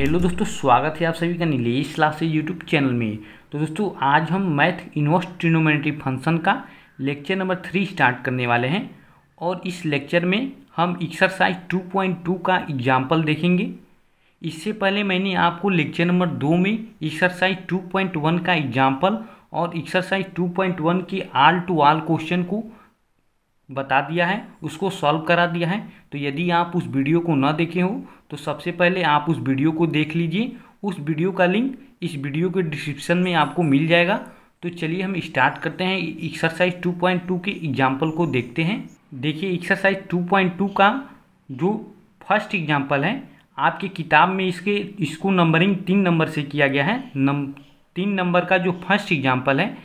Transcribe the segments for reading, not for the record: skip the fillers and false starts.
Hello दोस्तों, स्वागत है आप सभी का नीलेश क्लासेस यूट्यूब चैनल में। तो दोस्तों आज हम मैथ इनवर्स ट्रिग्नोमेट्री फंक्शन का लेक्चर नंबर 3 स्टार्ट करने वाले हैं और इस लेक्चर में हम एक्सरसाइज 2.2 का एग्जाम्पल देखेंगे। इससे पहले मैंने आपको लेक्चर नंबर 2 में एक्सरसाइज 2.1 का एग्जाम्पल और एक्सरसाइज 2.1 के ऑल टू ऑल क्वेश्चन को बता दिया है, उसको सॉल्व करा दिया है। तो यदि आप उस वीडियो को ना देखे हो तो सबसे पहले आप उस वीडियो को देख लीजिए। उस वीडियो का लिंक इस वीडियो के डिस्क्रिप्शन में आपको मिल जाएगा। तो चलिए हम स्टार्ट करते हैं, एक्सरसाइज 2.2 के एग्जाम्पल को देखते हैं। देखिए एक्सरसाइज 2.2 का जो फर्स्ट एग्जाम्पल है आपकी किताब में इसको नंबरिंग 3 नंबर से किया गया है। 3 नंबर का जो फर्स्ट एग्जाम्पल है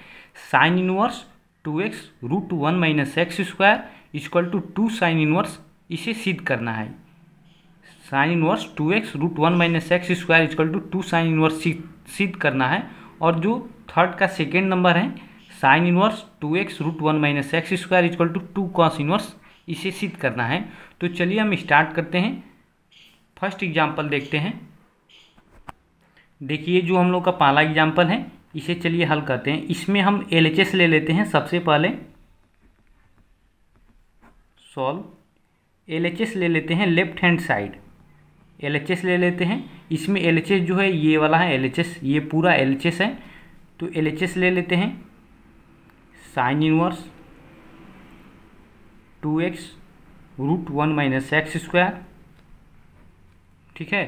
sine inverse 2x root 1 minus x square equal to 2 sine inverse, इसे सिद्ध करना है। Sine inverse 2x root 1 minus x square equal to 2 sine inverse सिद्ध करना है। और जो थर्ड का सेकेंड नंबर है sine inverse 2x root 1 minus x square equal to 2 cos inverse, इसे सिद्ध करना है। तो चलिए हम स्टार्ट करते हैं, फर्स्ट एग्जाम्पल देखते हैं। देखिए जो हम लोग का पहला एग्जाम्पल है इसे चलिए हल करते हैं। इसमें हम LHS ले लेते हैं। सबसे पहले सॉल्व LHS ले लेते हैं, लेफ्ट हैंड साइड LHS ले लेते हैं। इसमें LHS जो है ये वाला है LHS, ये पूरा LHS है। तो LHS ले लेते हैं sine inverse 2x root 1 minus x square, ठीक है।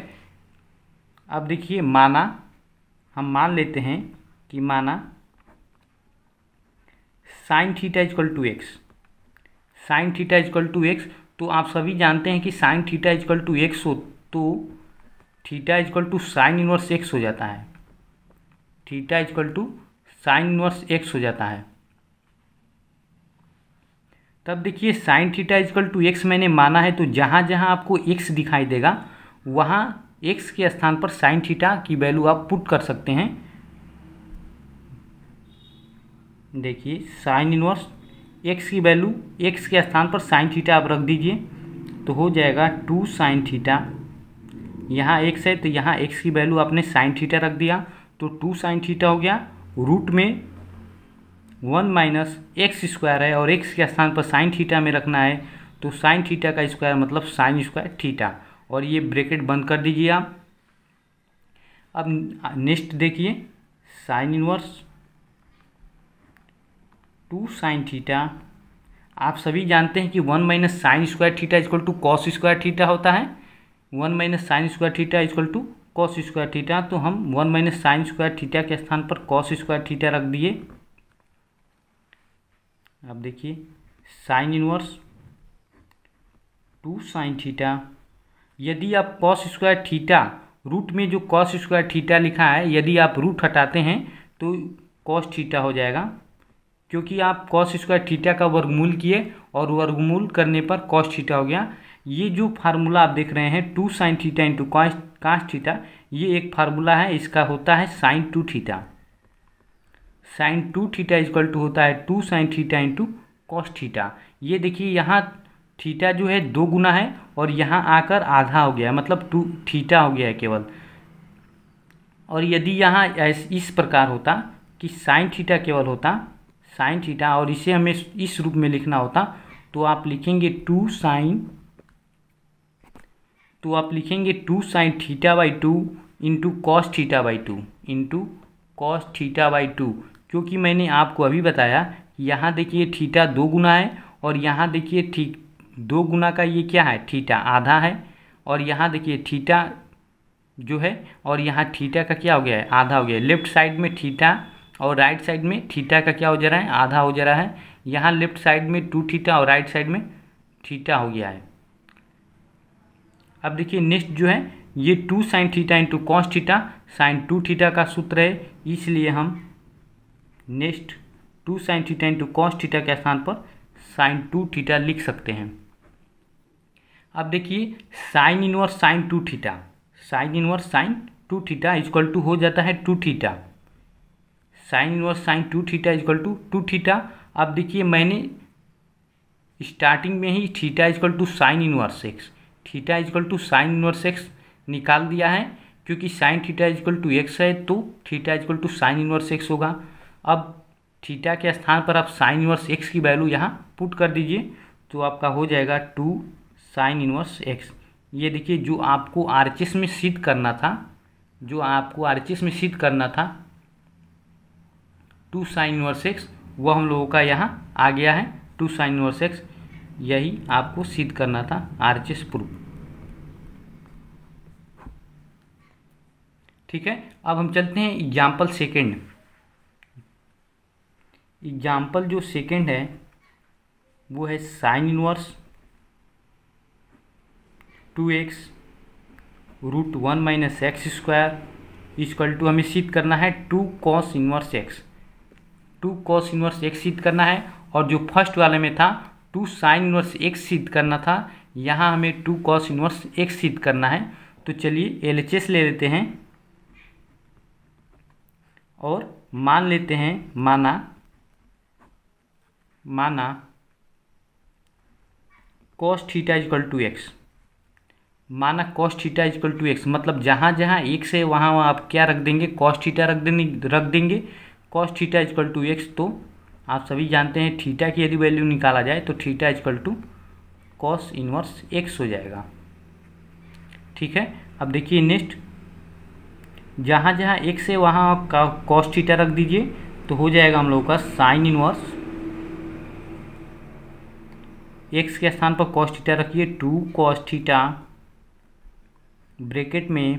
अब देखिए हम मान लेते हैं कि माना sine theta equal to x, sine theta equal to x. तो आप सभी जानते हैं कि sine theta equal to x हो तो theta equal to sine inverse x हो जाता है। Theta equal to sine inverse x हो जाता है। तब देखिए sine theta equal to x मैंने माना है, तो जहाँ जहाँ आपको एक्स दिखाई देगा वहाँ एक्स के स्थान पर साइन थीटा की वैल्यू आप पुट कर सकते हैं। देखिए साइन इनवर्स एक्स की वैल्यू एक्स के स्थान पर साइन थीटा आप रख दीजिए तो हो जाएगा 2 साइन थीटा। यहाँ एक्स है तो यहाँ एक्स की वैल्यू आपने साइन थीटा रख दिया तो 2 साइन थीटा हो गया। रूट में 1 माइनस एक्स स्क्वायर है और एक्स के स्थान पर साइन थीटा में रखना है तो साइन थीटा का स्क्वायर मतलब साइन स्क्वायर थीटा, और ये ब्रैकेट बंद कर दीजिए आप। अब नेक्स्ट देखिए साइन इनवर्स 2 साइन थीटा। आप सभी जानते हैं कि 1 minus sine square theta equal to cos square theta होता है। 1 minus sine square theta equal to cos square theta, तो हम 1 माइनस साइन स्क्वायर थीटा के स्थान पर कॉस स्क्वायर थीटा रख दिए। अब देखिए साइन इनवर्स 2 साइन थीटा। यदि आप कॉस स्क्वायर थीटा, रूट में जो कॉस स्क्वायर थीटा लिखा है यदि आप रूट हटाते हैं तो कॉस थीटा हो जाएगा, क्योंकि आप कॉस स्क्वायर थीटा का वर्गमूल किए और वर्गमूल करने पर कॉस थीटा हो गया। ये जो फार्मूला आप देख रहे हैं 2 sine theta into cos theta, ये एक फार्मूला है, इसका होता है sine 2 theta. Sine 2 theta equal to होता है 2 sine theta into cos theta. ये देखिए यहाँ थीटा जो है 2 गुना है और यहाँ आकर आधा हो गया, मतलब 2 थीटा हो गया है केवल। और यदि यहाँ इस प्रकार होता कि साइन थीटा केवल होता साइन थीटा और इसे हमें इस रूप में लिखना होता तो आप लिखेंगे 2 sine theta by 2 into cos theta by 2 into cos theta by 2। क्योंकि मैंने आपको अभी बताया यहाँ देखिए थीटा 2 गुना है और यहाँ देखिए 2 गुना का ये क्या है थीटा आधा है, और यहाँ देखिए थीटा जो है और यहाँ थीटा का क्या हो गया है आधा हो गया है। लेफ्ट साइड में थीटा और राइट साइड में थीटा का क्या हो जा रहा है आधा हो जा रहा है। यहाँ लेफ्ट साइड में 2 थीटा और राइट साइड में थीटा हो गया है। अब देखिए नेक्स्ट जो है ये 2 sine theta into cos theta, sine 2 theta का सूत्र है, इसलिए हम next 2 sine theta into cos theta के स्थान पर साइन 2 थीटा लिख सकते हैं। अब देखिए sine inverse sine 2 theta, sine inverse sine 2 theta equal to हो जाता है 2 theta. Sine inverse sine 2 theta equal to 2 theta. अब देखिए मैंने स्टार्टिंग में ही theta equal to sine inverse x, theta equal to sine inverse x निकाल दिया है, क्योंकि sine theta is equal to x है तो theta is equal to sine inverse x होगा। अब थीटा के स्थान पर आप साइन इनवर्स एक्स की वैल्यू यहाँ पुट कर दीजिए तो आपका हो जाएगा 2 साइन इनवर्स एक्स। ये देखिए जो आपको आरएचएस में सिद्ध करना था, जो आपको आरएचएस में सिद्ध करना था 2 साइन इनवर्स एक्स, वो हम लोगों का यहाँ आ गया है 2 साइन इनवर्स एक्स। यही आपको सिद्ध करना था आरएचएस प्रूफ। ठीक है, अब हम चलते हैं एग्जाम्पल सेकेंड। एग्जाम्पल जो सेकेंड है वो है sine inverse 2x root 1 minus x square equal to, हमें सिद्ध करना है 2 cos inverse x. 2 cos inverse x सिद्ध करना है, और जो फर्स्ट वाले में था 2 साइन इनवर्स एक्स सिद्ध करना था, यहाँ हमें 2 कॉस इनवर्स एक्स सिद्ध करना है। तो चलिए एलएचएस ले लेते हैं और मान लेते हैं, माना cos theta equal to x. माना cos theta equal to x, मतलब जहाँ जहाँ एक्स है वहाँ आप क्या रख देंगे, कॉस थीटा रख देंगे। Cos theta equal to x, तो आप सभी जानते हैं थीटा की यदि वैल्यू निकाला जाए तो theta equal to cos inverse x हो जाएगा। ठीक है, अब देखिए नेक्स्ट, जहाँ जहाँ एक्स है वहाँ का कॉस थीटा रख दीजिए तो हो जाएगा हम लोगों का साइन इनवर्स एक्स के स्थान पर कॉस थीटा रखिए 2 कॉस थीटा ब्रैकेट में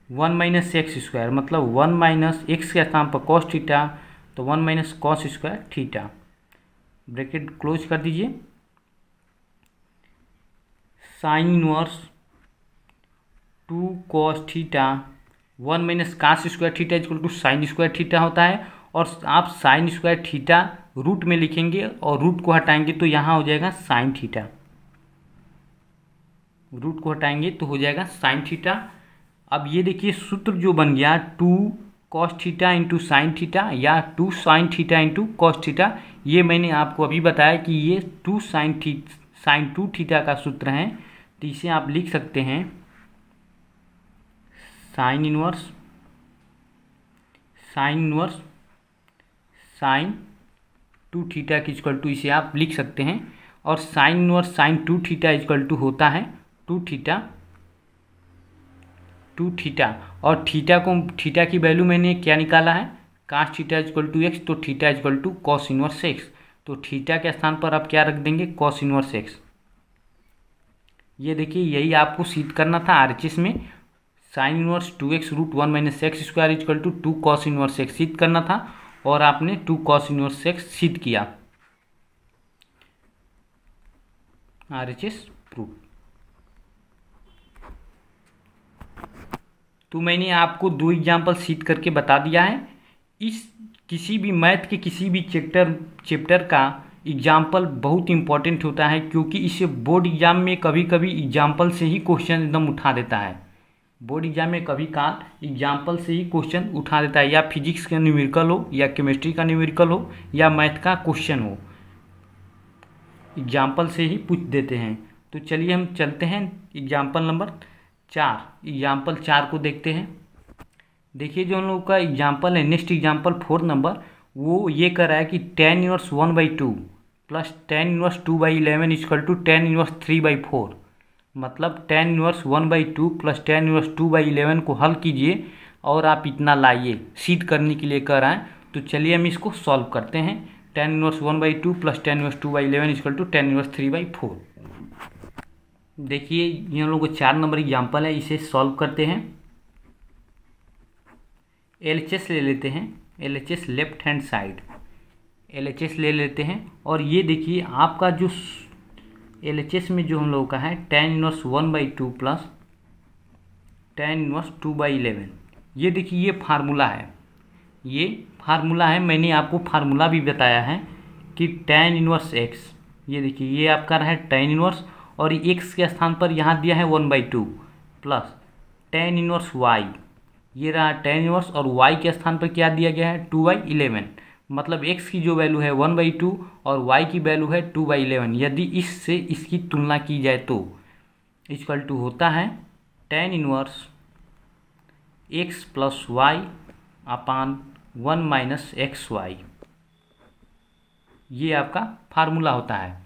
1 माइनस एक्स स्क्वायर, मतलब 1 माइनस एक्स के स्थान पर कॉस थीटा तो 1 minus cos square theta, bracket close कर दीजिए। Sine inverse 2 cos theta 1 minus cos square theta equal to sine square theta होता है, और आप साइन स्क्वायर थीटा रूट में लिखेंगे और रूट को हटाएंगे तो यहाँ हो जाएगा साइन थीटा। रूट को हटाएंगे तो हो जाएगा साइन थीटा। अब ये देखिए सूत्र जो बन गया 2 cos theta into sine theta या 2 sine theta into cos theta, ये मैंने आपको अभी बताया कि ये 2 साइन 2 थीटा का सूत्र है। तो इसे आप लिख सकते हैं साइन इनवर्स साइन 2 थीटा की इक्वल टू, इसे आप लिख सकते हैं। और sine inverse sine 2 theta equal to होता है 2 थीटा, और थीटा की वैल्यू मैंने क्या निकाला है, cos theta equal to x, तो theta equal to cos inverse x. तो थीटा के स्थान पर आप क्या रख देंगे, कॉस इनवर्स एक्स। ये देखिए यही आपको सिद्ध करना था आरएचएस में, sine inverse 2x root 1 minus x square equal to 2 cos inverse x सिद्ध करना था, और आपने 2 कॉस इनवर्स एक्स सिद्ध किया। RHS proof. तो मैंने आपको 2 एग्जाम्पल सिद्ध करके बता दिया है। इस किसी भी मैथ के किसी भी चैप्टर का एग्जाम्पल बहुत इंपॉर्टेंट होता है, क्योंकि इसे बोर्ड एग्जाम में कभी कभी एग्जाम्पल से ही क्वेश्चन एकदम उठा देता है। बोर्ड एग्जाम में कभी काल एग्जाम्पल से ही क्वेश्चन उठा देता है, या फिजिक्स का न्यूमेरिकल हो, या केमिस्ट्री का न्यूमेरिकल हो, या मैथ का क्वेश्चन हो, एग्जाम्पल से ही पूछ देते हैं। तो चलिए हम चलते हैं एग्जाम्पल नंबर 4। एग्जाम्पल 4 को देखते हैं। देखिए जो हम लोग का एग्जाम्पल है, नेक्स्ट एग्जाम्पल 4 नंबर, वो ये कर रहा है कि tan inverse 1/2 plus tan inverse 2/11 equal to tan inverse 3/4, मतलब tan inverse 1/2 plus tan inverse 2/11 को हल कीजिए और आप इतना लाइए, सिद्ध करने के लिए कर रहा है। तो चलिए हम इसको सॉल्व करते हैं। tan inverse 1/2 plus tan inverse 2/11 equal to tan inverse 3/4। देखिए ये हम लोग को 4 नंबर एग्जाम्पल है, इसे सॉल्व करते हैं। एलएचएस ले लेते हैं, LHS left hand side LHS ले लेते हैं। और ये देखिए आपका जो एलएचएस में जो हम लोगों का है tan inverse 1/2 plus tan inverse 2/11, ये देखिए ये फार्मूला है, मैंने आपको फार्मूला भी बताया है कि tan इनवर्स x, ये देखिए ये आपका रहा है tan इनवर्स, और x के स्थान पर यहाँ दिया है 1/2 प्लस tan इनवर्स y, ये रहा tan इनवर्स, और y के स्थान पर क्या दिया गया है 2/11, मतलब x की जो वैल्यू है 1/2 और y की वैल्यू है 2/11। यदि इससे इसकी तुलना की जाए तो इक्वल टू होता है tan inverse x plus y upon 1 minus x y, ये आपका फार्मूला होता है।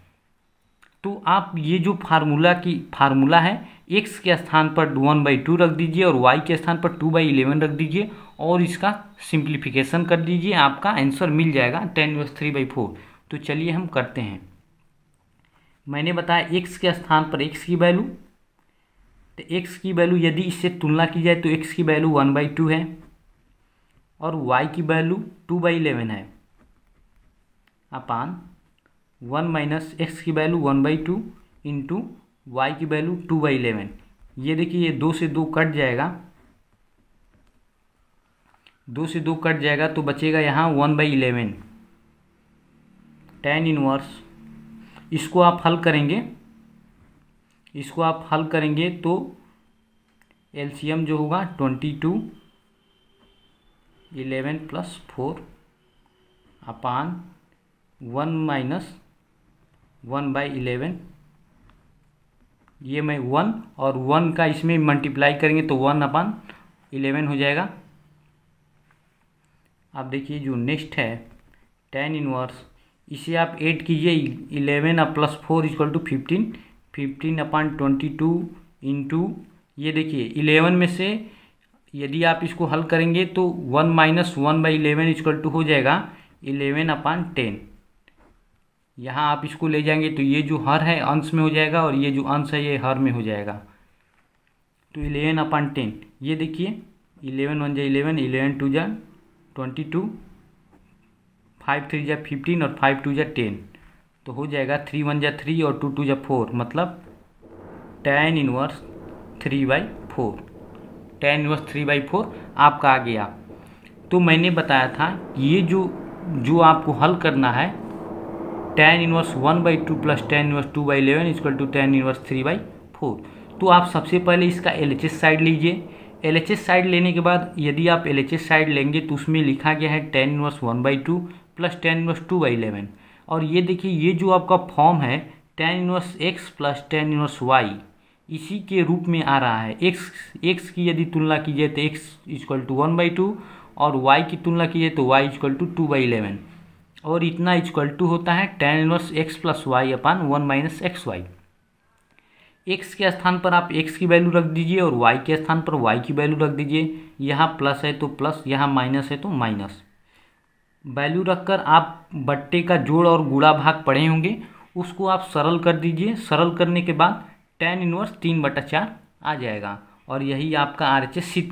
तो आप ये जो फार्मूला है, x के स्थान पर 1/2 रख दीजिए और y के स्थान पर 2/11 रख दीजिए और इसका सिंप्लीफिकेशन कर दीजिए, आपका आंसर मिल जाएगा tan इनवर्स 3/4। तो चलिए हम करते हैं। मैंने बताया x के स्थान पर x की वैल्यू, तो x की वैल्यू यदि इससे तुलना की जाए तो x की वैल्यू 1/2 है और y की वैल्यू 2/11 है अपान 1 माइनस एक्स की वैल्यू 1/2 इंटू वाई की वैल्यू 2/11। ये देखिए, ये 2 से 2 कट जाएगा, 2 से 2 कट जाएगा तो बचेगा यहाँ 1/11 tan इनवर्स। इसको आप हल करेंगे, तो एलसीएम जो होगा 22 11 + 4 अपान 1 माइनस 1/11। ये मैं 1 और 1 का इसमें मल्टीप्लाई करेंगे तो 1/11 हो जाएगा। अब देखिए जो नेक्स्ट है tan इनवर्स, इसे आप ऐड कीजिए, 11 + 4 = 15, 15/22 इंटू, ये देखिए 11 में से यदि आप इसको हल करेंगे तो 1 माइनस 1/11 = हो जाएगा 11/10। यहाँ आप इसको ले जाएंगे तो ये जो हर है अंश में हो जाएगा और ये जो अंश है ये हर में हो जाएगा, तो 11/10। ये देखिए 11 1 × 11, 11 2 × 22, 5 3 × 15 और 5 2 × 10, तो हो जाएगा 3 1 × 3 और 2 2 × 4, मतलब tan इनवर्स 3/4। tan इनवर्स 3/4 आपका आ गया। तो मैंने बताया था ये जो आपको हल करना है, tan inverse 1/2 plus tan inverse 2/11 = tan inverse 3/4। तो आप सबसे पहले इसका LHS साइड लीजिए। LHS साइड लेने के बाद यदि आप LHS साइड लेंगे तो उसमें लिखा गया है tan inverse 1/2 plus tan inverse 2/11। और ये देखिए, ये जो आपका फॉर्म है tan inverse x plus tan inverse y, इसी के रूप में आ रहा है। x की यदि तुलना की जाए तो x = 1/2 और y की तुलना की जाए तो y = 2/11 और इतना = होता है tan inverse x plus y upon 1 minus x y. X के स्थान पर आप x की वैल्यू रख दीजिए और y के स्थान पर y की वैल्यू रख दीजिए। यहाँ प्लस है तो प्लस, यहाँ माइनस है तो माइनस। वैल्यू रखकर आप बट्टे का जोड़ और गुणा भाग पढ़े होंगे, उसको आप सरल कर दीजिए। सरल करने के बाद tan इनवर्स 3/4 आ जाएगा और यही आपका RHS सिद्ध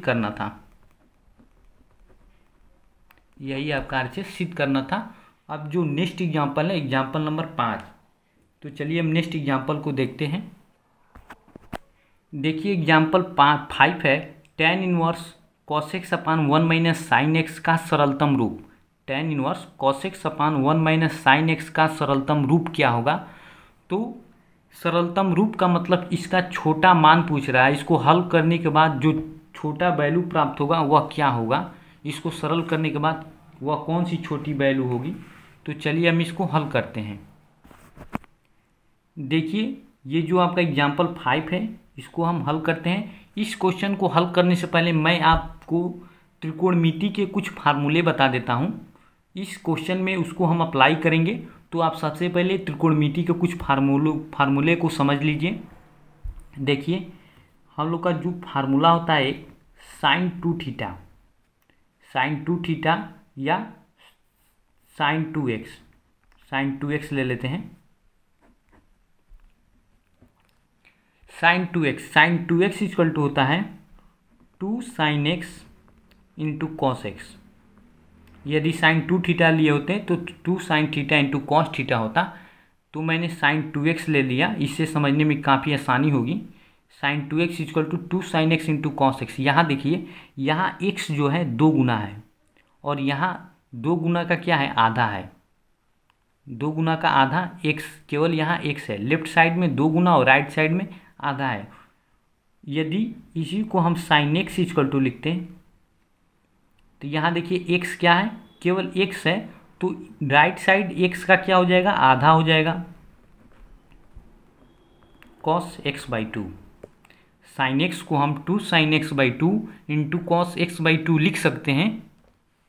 करना था, अब जो नेक्स्ट एग्जाम्पल है, एग्जाम्पल नंबर 5, तो चलिए हम नेक्स्ट एग्जाम्पल को देखते हैं। देखिए एग्जाम्पल 5 है, tan इनवर्स cos x अपान 1 माइनस साइन एक्स का सरलतम रूप। tan इनवर्स cos x अपान 1 माइनस साइन एक्स का सरलतम रूप क्या होगा? तो सरलतम रूप का मतलब इसका छोटा मान पूछ रहा है। इसको हल करने के बाद जो छोटा वैल्यू प्राप्त होगा वह क्या होगा, इसको सरल करने के बाद वह कौन सी छोटी वैल्यू होगी। तो चलिए हम इसको हल करते हैं। देखिए ये जो आपका एग्जाम्पल 5 है, इसको हम हल करते हैं। इस क्वेश्चन को हल करने से पहले मैं आपको त्रिकोणमिति के कुछ फार्मूले बता देता हूँ। इस क्वेश्चन में उसको हम अप्लाई करेंगे, तो आप सबसे पहले त्रिकोणमिति के कुछ फार्मूले को समझ लीजिए। देखिए हम लोग का जो फार्मूला होता है sin 2 थीटा या sin 2x ले लेते हैं। sin 2x इक्वल टू होता है 2 sin x into cos x। यदि sin 2 थीटा लिए होते तो 2 sin theta into cos theta होता, तो मैंने sin 2x ले लिया, इससे समझने में काफ़ी आसानी होगी। sin 2x equal to 2 sin x into cos x। यहाँ देखिए, यहाँ x जो है 2 गुना है और यहाँ 2 गुना का क्या है, आधा है। 2 गुना का आधा x, केवल यहाँ x है। लेफ्ट साइड में 2 गुना और राइट साइड में आधा है। यदि इसी को हम sin x इक्वल टू लिखते हैं तो यहाँ देखिए x क्या है, केवल x है, तो राइट साइड x का क्या हो जाएगा, आधा हो जाएगा, cos x/2। साइन एक्स को हम 2 sin x by 2 into cos x by 2 लिख सकते हैं,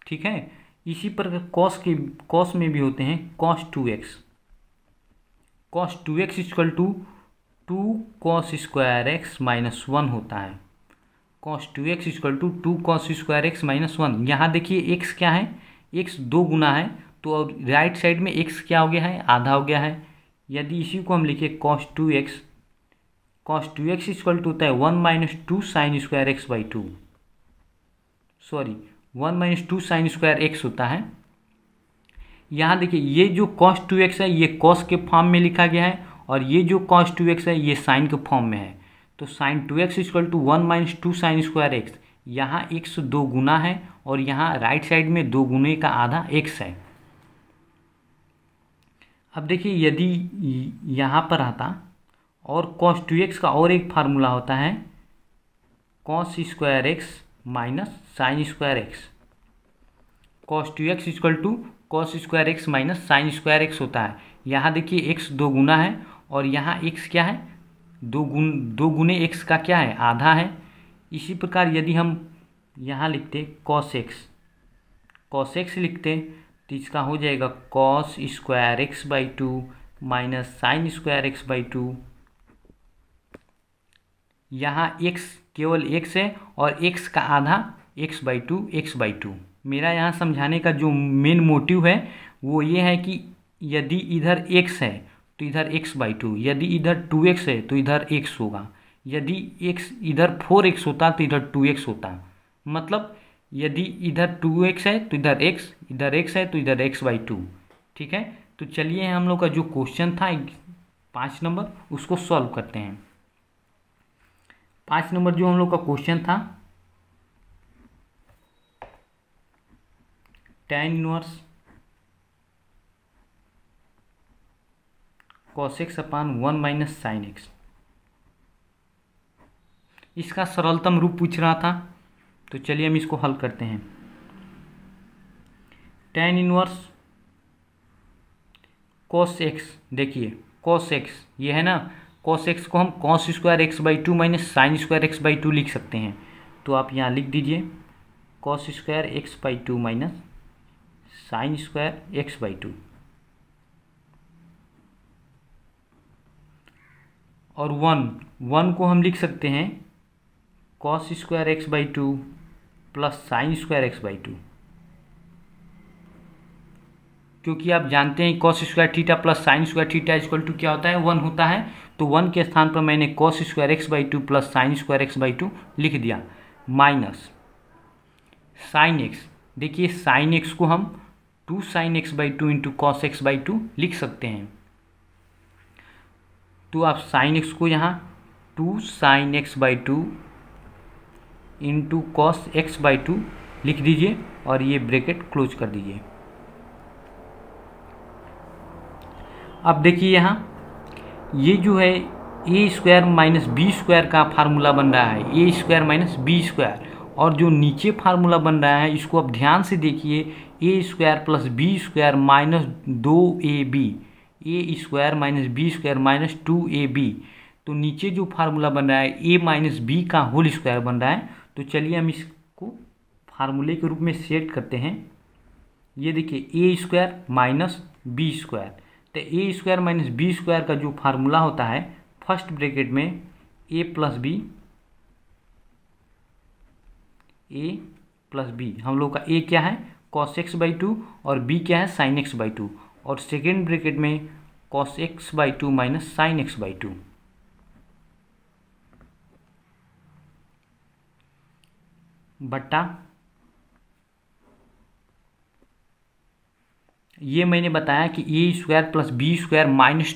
ठीक है। इसी पर कॉस में भी होते हैं cos 2x, cos 2x equal to 2 cos square x minus 1 होता है। cos 2x equal to 2 cos square x minus 1। यहाँ देखिए x क्या है, x 2 गुना है, तो और राइट साइड में x क्या हो गया है, आधा हो गया है। यदि इसी को हम लिखे cos 2x इक्वल टू होता है 1 minus 2 sine square x by 2, sorry 1 minus 2 sine square x होता है। यहाँ देखिए ये जो cos 2x है ये cos के फॉर्म में लिखा गया है, और ये जो cos 2x है ये साइन के फॉर्म में है। तो sine 2x equal to 1 minus 2 sine square x, यहाँ x 2 गुना है और यहाँ राइट साइड में 2 गुने का आधा x है। अब देखिए यदि यहाँ पर आता और cos 2x का और एक फार्मूला होता है cos square x minus sine square x. cos 2x equal to cos square x minus sine square x होता है। यहाँ देखिए x 2 गुना है और यहाँ x क्या है, 2 गुने x का क्या है, आधा है। इसी प्रकार यदि हम यहाँ लिखते cos x लिखते तो इसका हो जाएगा cos square x by 2 minus sine square x by 2। यहाँ x केवल x है और x का आधा x बाई 2। मेरा यहाँ समझाने का जो मेन मोटिव है वो ये है कि यदि इधर x है तो इधर x बाई 2, यदि इधर 2x है तो इधर x होगा, यदि x इधर 4x होता तो इधर 2x होता। मतलब यदि इधर 2x है तो इधर x, इधर x है तो इधर x बाई 2, ठीक है। तो चलिए हम लोग का जो क्वेश्चन था 5 नंबर उसको सॉल्व करते हैं। 5 नंबर जो हम लोग का क्वेश्चन था, tan इनवर्स cos x अपान 1 माइनस साइन एक्स, इसका सरलतम रूप पूछ रहा था। तो चलिए हम इसको हल करते हैं। tan इनवर्स cos x, देखिए cos x ये है ना, cos x को हम cos square x by 2 minus sine square x by 2 लिख सकते हैं। तो आप यहाँ लिख दीजिए cos square x by 2 minus sine square x by 2, और 1 को हम लिख सकते हैं cos square x by 2 plus sine square x by 2, क्योंकि आप जानते हैं cos square theta plus sine square theta equal to क्या होता है, 1 होता है। तो 1 के स्थान पर मैंने cos square x by 2 plus sine square x by 2 लिख दिया, माइनस साइन एक्स। देखिए साइन एक्स को हम 2 sign x by 2 into cos x by 2 लिख सकते हैं। तो आप साइन एक्स को यहाँ 2 sign x by 2 into cos x by 2 लिख दीजिए और ये ब्रैकेट क्लोज कर दीजिए। अब देखिए यहाँ ये जो है ए स्क्वायर माइनस बी स्क्वायर का फार्मूला बन रहा है, ए स्क्वायर माइनस बी स्क्वायर, और जो नीचे फार्मूला बन रहा है इसको आप ध्यान से देखिए, a square plus b square minus 2ab, a square minus b square minus 2ab। तो नीचे जो फार्मूला बन रहा है ए माइनस बी का होल स्क्वायर बन रहा है। तो चलिए हम इसको फार्मूले के रूप में सेट करते हैं। ये देखिए a square minus b square, तो ए स्क्वायर माइनस बी स्क्वायर का जो फार्मूला होता है फर्स्ट ब्रैकेट में ए प्लस बी, हम लोग का ए क्या है cos x बाई 2 और b क्या है sin x बाई 2, और सेकेंड ब्रैकेट में cos x by 2 minus sin x by 2। बट्टा ये मैंने बताया कि a square plus b square minus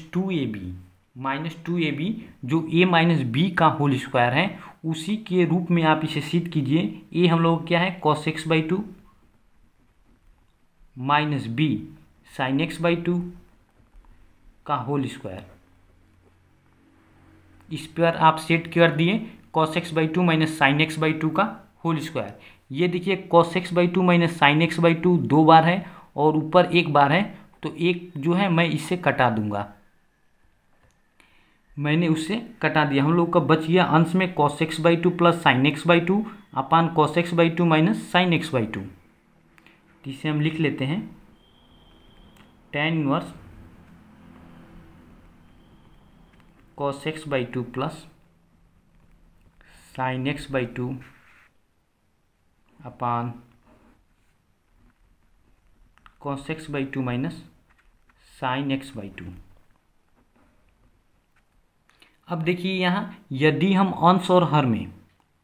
2ab जो a माइनस बी का होल स्क्वायर है उसी के रूप में आप इसे सिद्ध कीजिए। ए हम लोग क्या है cos x by 2 minus B sine x by 2 का होल स्क्वायर, इस पर आप सेट कर दिए cos x by 2 minus sign x by 2 का होल स्क्वायर। ये देखिए cos x by 2 minus sign x by 2 2 बार है और ऊपर 1 बार है, तो एक जो है मैं इससे कटा दूंगा। मैंने उससे कटा दिया। हम लोग का बच गया अंश में cos x/2 plus sin x/2 upon cos x/2 minus sin x/2। इसे हम लिख लेते हैं tan inverse cos x/2 plus sin x/2 upon cos x/2 minus sin x/2। अब देखिए यहाँ यदि हम अंश और हर में,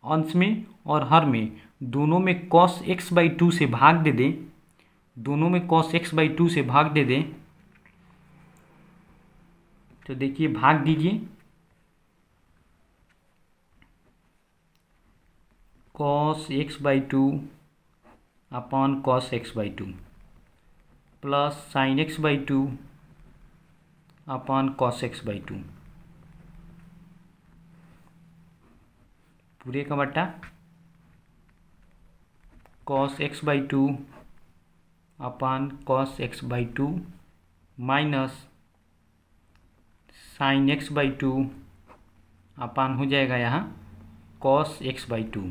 अंश में और हर में दोनों में cos x/2 से भाग दे दें, दोनों में cos x/2 से भाग दे दें, तो देखिए भाग दीजिए, cos x/2 upon cos x/2 plus sin x/2 upon cos x/2 पूरे का बटा cos x/2 upon cos x/2 minus sin x/2 अपान हो जाएगा यहाँ cos x/2।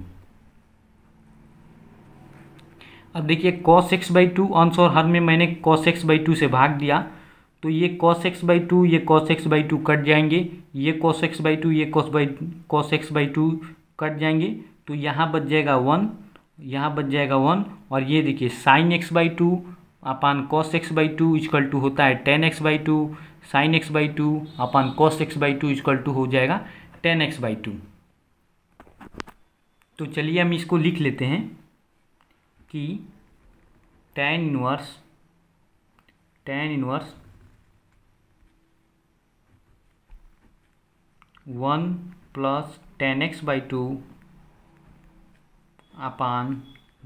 अब देखिए cos x/2 अंश और हर में मैंने cos x/2 से भाग दिया, तो ये cos x/2 ये cos x/2 कट जाएंगे, ये cos x/2 ये cos x/2 कट जाएंगे, तो यहाँ बच जाएगा 1, यहाँ बच जाएगा 1। और ये देखिए sin x/2 upon cos x/2 equal to होता है tan x/2, sin x/2 upon cos x/2 equal to हो जाएगा tan x/2। तो चलिए हम इसको लिख लेते हैं कि tan inverse 1 plus tan x/2 upon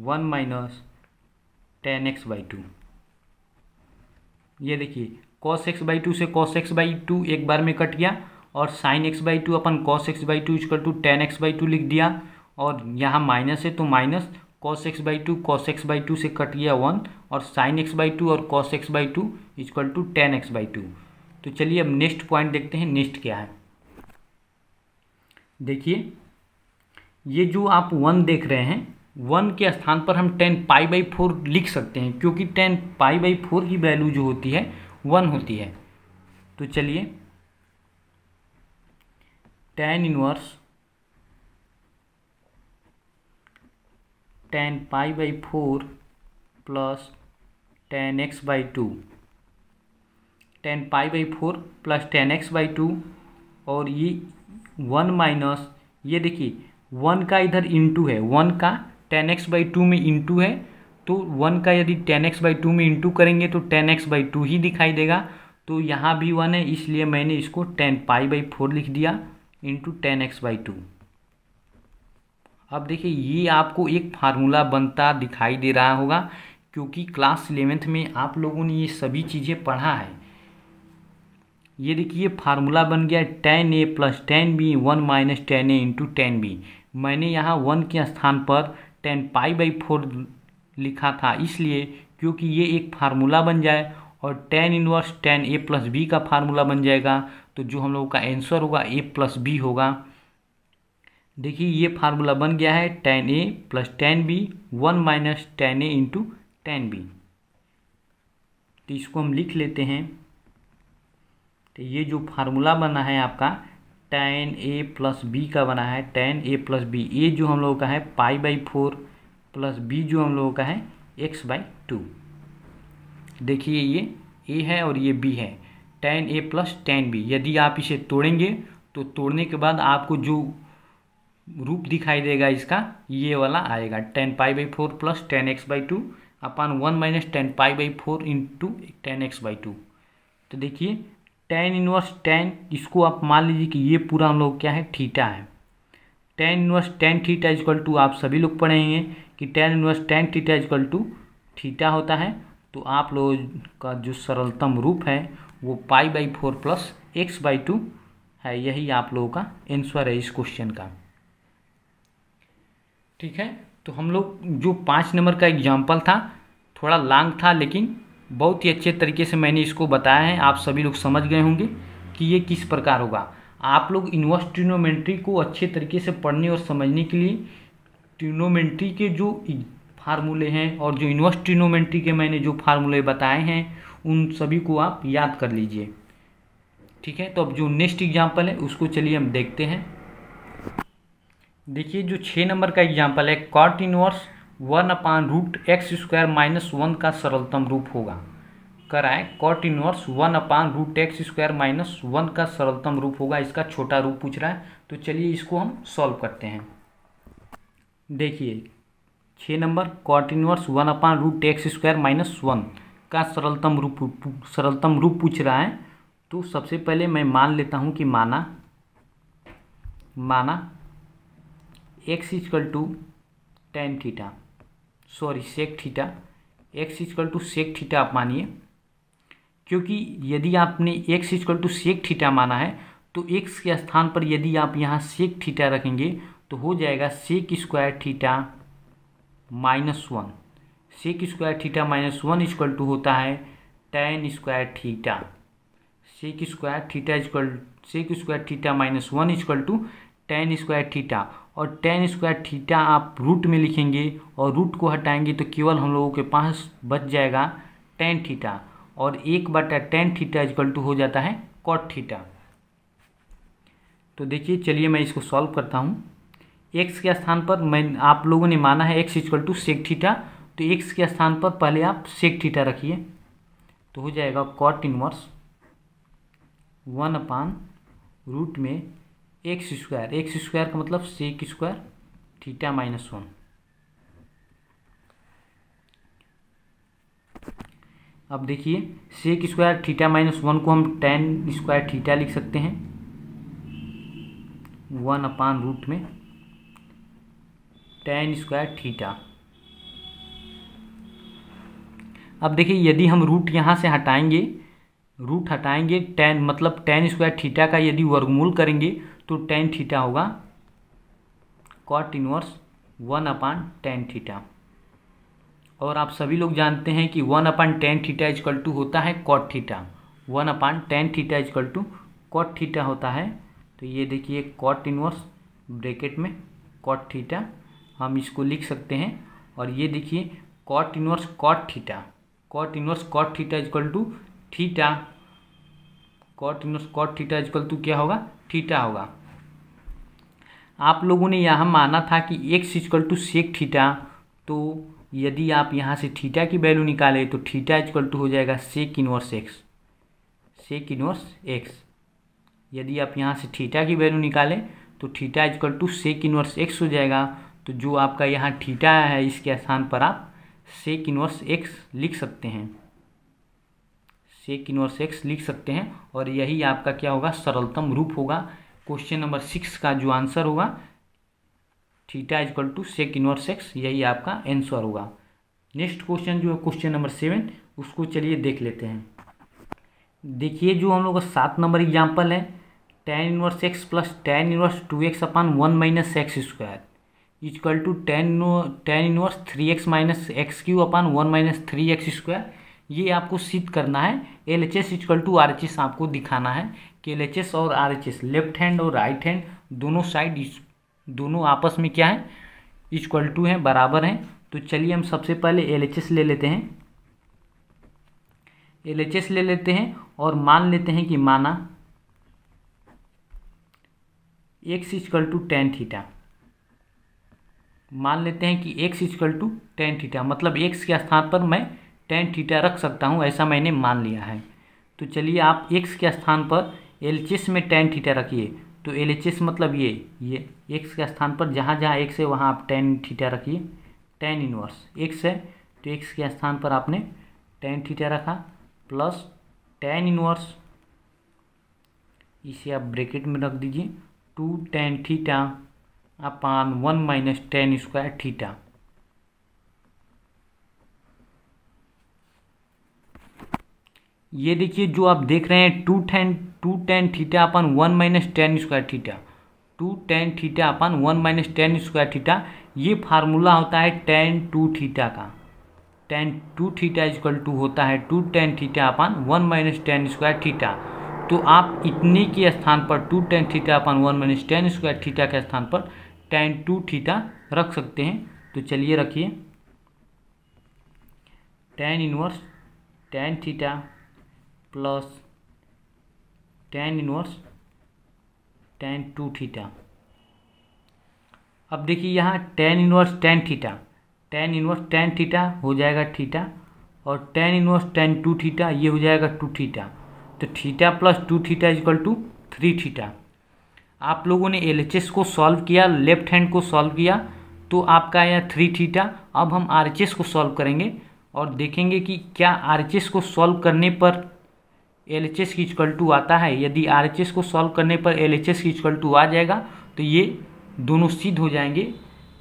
1 minus tan x/2। ये देखिए cos x/2 से cos x/2 एक बार में कट गया, और sin x/2 upon cos x/2 equal to tan x/2 लिख दिया, और यहाँ माइनस है तो माइनस cos x/2 से कट गया 1, और sin x/2 और cos x/2 equal to tan x/2। तो चलिए अब नेक्स्ट पॉइंट देखते हैं, नेक्स्ट क्या है। देखिए ये जो आप 1 देख रहे हैं, 1 के स्थान पर हम tan π/4 लिख सकते हैं, क्योंकि tan π/4 की वैल्यू जो होती है 1 होती है। तो चलिए tan inverse tan π/4 plus tan x/2, tan π/4 plus tan x/2, और ये 1 माइनस, ये देखिए 1 का इधर इंटू है, 1 का tan x/2 में इंटू है, तो 1 का यदि tan x/2 में इंटू करेंगे तो tan x/2 ही दिखाई देगा। तो यहाँ भी 1 है, इसलिए मैंने इसको tan π/4 लिख दिया इंटू tan x/2। अब देखिए ये आपको एक फार्मूला बनता दिखाई दे रहा होगा, क्योंकि क्लास 11th में आप लोगों ने ये सभी चीज़ें पढ़ा है। ये देखिए फार्मूला बन गया tan a plus tan b 1 minus tan a into tan b। मैंने यहाँ 1 के स्थान पर tan π/4 लिखा था, इसलिए क्योंकि ये एक फार्मूला बन जाए, और tan inverse tan a plus b का फार्मूला बन जाएगा, तो जो हम लोगों का आंसर होगा a प्लस b होगा। देखिए ये फार्मूला बन गया है tan a plus tan b 1 minus tan a into tan b। तो इसको हम लिख लेते हैं। तो ये जो फार्मूला बना है आपका tan a प्लस b का बना है tan a plus b, a जो हम लोगों का है π/4 प्लस b जो हम लोगों का है x/2। देखिए ये a है और ये b है, tan a plus tan b। यदि आप इसे तोड़ेंगे तो तोड़ने के बाद आपको जो रूप दिखाई देगा इसका ये वाला आएगा, tan π/4 plus tan x/2 upon 1 minus tan π/4 into tan x/2। तो देखिए tan इनवर्स tan, इसको आप मान लीजिए कि ये पूरा हम लोग क्या है थीटा है। tan inverse tan theta equal to, आप सभी लोग पढ़ेंगे कि tan inverse tan theta equal to theta होता है। तो आप लोगों का जो सरलतम रूप है वो π/4 प्लस x/2 है। यही आप लोगों का आंसर है इस क्वेश्चन का। ठीक है, तो हम लोग जो 5 नंबर का एग्जाम्पल था थोड़ा लॉन्ग था, लेकिन बहुत ही अच्छे तरीके से मैंने इसको बताया है। आप सभी लोग समझ गए होंगे कि ये किस प्रकार होगा। आप लोग इन्वर्स ट्रिग्नोमेट्री को अच्छे तरीके से पढ़ने और समझने के लिए ट्रिग्नोमेट्री के जो फार्मूले हैं और जो इन्वर्स ट्रिग्नोमेट्री के मैंने जो फार्मूले बताए हैं उन सभी को आप याद कर लीजिए। ठीक है, तो अब जो नेक्स्ट एग्जाम्पल है उसको चलिए हम देखते हैं। देखिए जो 6 नंबर का एग्जाम्पल है, कॉट इनवर्स 1/√x² - 1 का सरलतम रूप होगा। कराए कॉट इनवर्स 1/√x² - 1 का सरलतम रूप होगा, इसका छोटा रूप पूछ रहा है। तो चलिए इसको हम सॉल्व करते हैं। देखिए 6 नंबर कॉट इनवर्स 1/√x² - 1 का सरलतम रूप पूछ रहा है। तो सबसे पहले मैं मान लेता हूँ कि माना x = tan theta, sorry sec theta, x = sec theta आप मानिए, क्योंकि यदि आपने x = सेक थीटा माना है तो x के स्थान पर यदि आप यहाँ सेक थीटा रखेंगे तो हो जाएगा sec² थीटा -1। sec² थीटा -1 = होता है tan² theta. sec² theta -1 = tan² theta, और tan² थीटा आप रूट में लिखेंगे और रूट को हटाएंगे तो केवल हम लोगों के पास बच जाएगा tan थीटा, और 1/tan थीटा = हो जाता है cot थीटा। तो देखिए चलिए मैं इसको सॉल्व करता हूँ। x के स्थान पर आप लोगों ने माना है x = सेक थीटा, तो x के स्थान पर पहले आप सेक थीटा रखिए, तो हो जाएगा कॉट इनवर्स 1/√x², x² का मतलब sec² थीटा -1। अब देखिए sec² थीटा -1 को हम tan² थीटा लिख सकते हैं 1/√में tan² थीटा। अब देखिए यदि हम रूट यहाँ से हटाएंगे, tan मतलब tan² थीटा का यदि वर्गमूल करेंगे तो tan थीटा होगा कॉट इनवर्स 1/tan थीटा। और आप सभी लोग जानते हैं कि 1/tan थीटा = होता है cot theta, 1/tan theta = cot theta होता है। तो ये देखिए कॉट इनवर्स ब्रैकेट में कॉट थीटा हम इसको लिख सकते हैं, और ये देखिए cot inverse cot theta, cot inverse cot theta = थीटा, कॉट इनवर्स कॉट थीटा = क्या होगा, थीटा होगा। आप लोगों ने यहाँ माना था कि x = सेक थीटा, तो यदि आप यहाँ से थीटा की वैल्यू निकालें तो थीटा = हो जाएगा sec inverse x, sec inverse x। यदि आप यहाँ से थीटा की वैल्यू निकालें तो थीटा = सेक इनवर्स x हो जाएगा। तो जो आपका यहाँ थीटा है इसके स्थान पर आप सेक इनवर्स x लिख सकते हैं, सेक इनवर्स x लिख सकते हैं, और यही आपका क्या होगा, सरलतम रूप होगा। क्वेश्चन नंबर 6 का जो आंसर होगा थीटा = सेक इनवर्स x, यही आपका आंसर होगा। नेक्स्ट क्वेश्चन जो है क्वेश्चन नंबर 7, उसको चलिए देख लेते हैं। देखिए जो हम लोग का 7 नंबर एग्जाम्पल है, tan inverse x + tan inverse 2x/1 - x² = tan inverse 3x - x³ 1 - 3x²। ये आपको सिद्ध करना है। LHS = RHS आपको दिखाना है कि LHS और RHS लेफ्ट हैंड और राइट हैंड दोनों साइड दोनों आपस में क्या है, इक्वल हैं, बराबर हैं। तो चलिए हम सबसे पहले LHS ले लेते हैं, LHS ले लेते हैं और मान लेते हैं कि माना x = tan थीटा, मान लेते हैं कि x = tan थीटा, मतलब x के स्थान पर मैं tan थीटा रख सकता हूं, ऐसा मैंने मान लिया है। तो चलिए आप x के स्थान पर LHS में tan थीटा रखिए। तो LHS मतलब ये x के स्थान पर जहाँ जहाँ x है वहाँ आप tan थीटा रखिए। tan इनवर्स x है तो x के स्थान पर आपने tan थीटा रखा प्लस tan इनवर्स, इसे आप ब्रैकेट में रख दीजिए 2 tan theta upon 1 - tan² theta. ये देखिए जो आप देख रहे हैं 2 tan theta upon 1 - tan² theta, 2 tan theta upon 1 - tan² theta, ये फार्मूला होता है tan 2 थीटा का। tan 2 थीटा = होता है 2 tan theta upon 1 - tan² theta. तो आप इतने के स्थान पर 2 tan थीटा अपन 1 माइनस tan स्क्वायर थीटा के स्थान पर tan 2 थीटा रख सकते हैं। तो चलिए रखिए, tan inverse tan theta plus tan inverse tan 2 theta. अब देखिए यहाँ tan inverse tan theta, tan inverse tan theta हो जाएगा थीटा, और tan इनवर्स tan 2 थीटा ये हो जाएगा 2 थीटा। तो theta plus 2 theta equal to 3 theta. आप लोगों ने LHS को सॉल्व किया, लेफ्ट हैंड को सॉल्व किया, तो आपका आया 3 थीटा। अब हम RHS को सॉल्व करेंगे और देखेंगे कि क्या RHS को सॉल्व करने पर LHS की इक्वल टू आता है। यदि RHS को सॉल्व करने पर LHS की इक्वल टू आ जाएगा तो ये दोनों सिद्ध हो जाएंगे।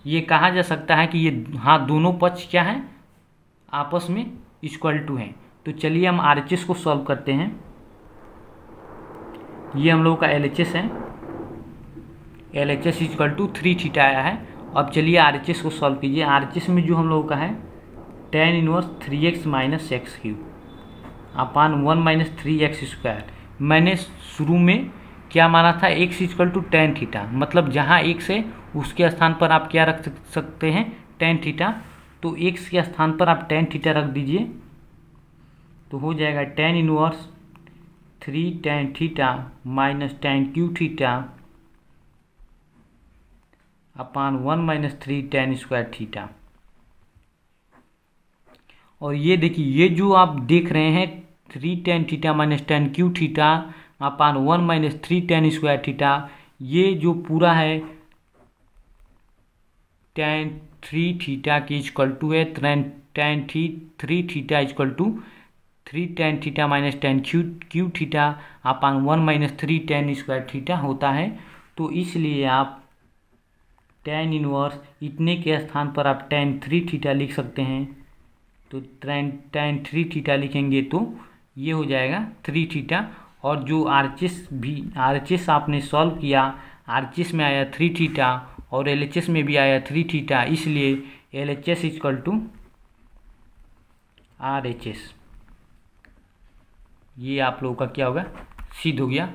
ये कहा जा सकता है कि ये हाँ दोनों पक्ष क्या हैं, आपस में इक्वल टू हैं। तो चलिए हम RHS को सॉल्व करते हैं। ये हम लोगों का LHS है, LHS इक्वल टू 3 थीटा आया है। अब चलिए RHS को सॉल्व कीजिए। RHS में जो हम लोगों का है tan inverse 3x minus x cube upon 1 minus 3x square. मैंने शुरू में क्या माना था, x equal to tan theta, मतलब जहाँ x है उसके स्थान पर आप क्या रख सकते हैं, tan थीटा। तो x के स्थान पर आप tan थीटा रख दीजिए, तो हो जाएगा tan inverse 3 tan theta minus tan cube theta upon 1 minus 3 tan square theta. और ये देखिए, ये जो आप देख रहे हैं 3 tan theta minus tan cube theta upon 1 minus 3 tan square theta, ये जो पूरा है tan 3 थीटा की इक्वल टू है tan 3 theta equal to 3 tan theta minus tan cube theta upon 1 minus 3 tan square theta होता है। तो इसलिए आप tan इनवर्स इतने के स्थान पर आप tan 3 थीटा लिख सकते हैं। तो tan 3 थीटा लिखेंगे तो ये हो जाएगा 3 थीटा। और जो RHS आपने सॉल्व किया, RHS में आया 3 थीटा और LHS में भी आया 3 थीटा, इसलिए LHS इक्वल टू RHS। ये आप लोगों का क्या होगा, सिद्ध हो गया।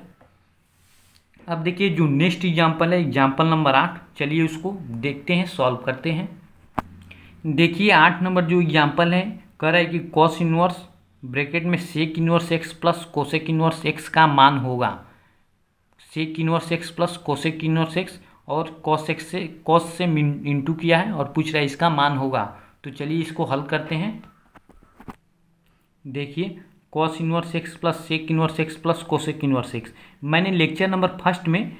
अब देखिए जो नेक्स्ट एग्जाम्पल है, एग्जाम्पल नंबर 8, चलिए उसको देखते हैं, सॉल्व करते हैं। देखिए 8 नंबर जो एग्जाम्पल है, कह रहा है कि कॉस इनवर्स ब्रैकेट में sec inverse x plus cosec inverse x का मान होगा। Sec inverse x plus cosec inverse x, और कॉस से इंटू किया है और पूछ रहा है इसका मान होगा। तो चलिए इसको हल करते हैं। देखिए cos inverse x plus sec inverse x plus cosec inverse x, मैंने लेक्चर नंबर 1 में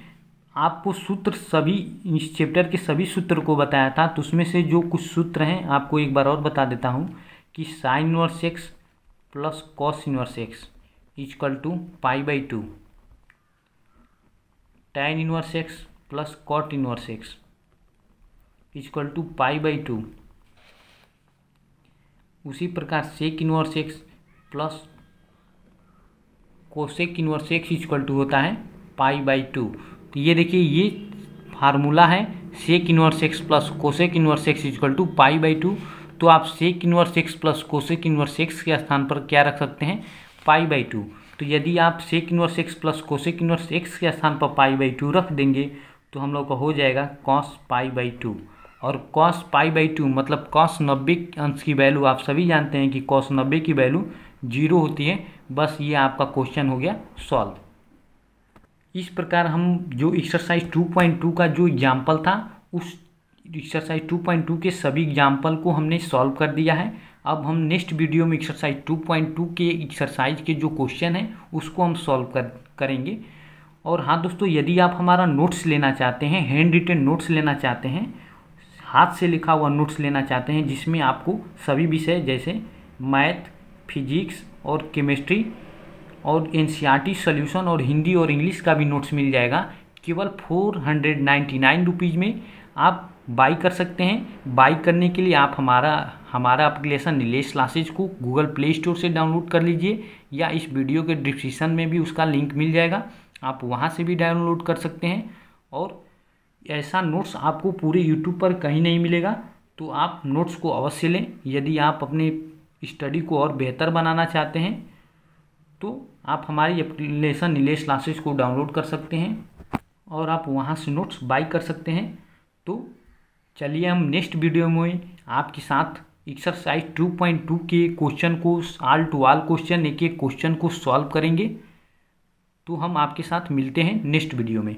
आपको सूत्र सभी इस चैप्टर के सभी सूत्र को बताया था। तो उसमें से जो कुछ सूत्र हैं आपको एक बार और बता देता हूँ कि sine inverse x plus cos inverse x equal to π/2, tan inverse x plus cot inverse x equal to π/2। उसी प्रकार sec inverse x plus cosec inverse x equal to होता है π/2। तो ये देखिए ये फार्मूला है, sec inverse x plus cosec inverse x equal to π/2। तो आप sec inverse x plus cosec inverse x के स्थान पर क्या रख सकते हैं, π/2। तो यदि आप sec inverse x plus cosec inverse x के स्थान पर π/2 रख देंगे तो हम लोग का हो जाएगा cos π/2। और cos π/2 मतलब cos 90 अंश की वैल्यू आप सभी जानते हैं कि cos 90 की वैल्यू 0 होती है। बस ये आपका क्वेश्चन हो गया सॉल्व। इस प्रकार हम जो एक्सरसाइज 2.2 का जो एग्जाम्पल था, उस एक्सरसाइज 2.2 के सभी एग्जाम्पल को हमने सॉल्व कर दिया है। अब हम नेक्स्ट वीडियो में एक्सरसाइज 2.2 के एक्सरसाइज के जो क्वेश्चन हैं उसको हम सॉल्व करेंगे। और हाँ दोस्तों, यदि आप हमारा नोट्स लेना चाहते हैं, हैंड रिटन नोट्स लेना चाहते हैं, हाथ से लिखा हुआ नोट्स लेना चाहते हैं जिसमें आपको सभी विषय जैसे मैथ, फिजिक्स और केमिस्ट्री और NCERT सॉल्यूशन और हिंदी और इंग्लिश का भी नोट्स मिल जाएगा, केवल 499 रुपीज़ में आप बाई कर सकते हैं। बाई करने के लिए आप हमारा एप्लीकेशन नीलेश क्लासेज को गूगल प्ले स्टोर से डाउनलोड कर लीजिए, या इस वीडियो के डिस्क्रिप्शन में भी उसका लिंक मिल जाएगा, आप वहां से भी डाउनलोड कर सकते हैं। और ऐसा नोट्स आपको पूरे यूट्यूब पर कहीं नहीं मिलेगा, तो आप नोट्स को अवश्य लें। यदि आप अपने स्टडी को और बेहतर बनाना चाहते हैं तो आप हमारी एप्लीकेशन नीलेश क्लासेस को डाउनलोड कर सकते हैं और आप वहाँ से नोट्स बाय कर सकते हैं। तो चलिए हम नेक्स्ट वीडियो में आपके साथ एक्सरसाइज 2.2 के क्वेश्चन को ऑल टू ऑल क्वेश्चन एक एक क्वेश्चन को सॉल्व करेंगे। तो हम आपके साथ मिलते हैं नेक्स्ट वीडियो में।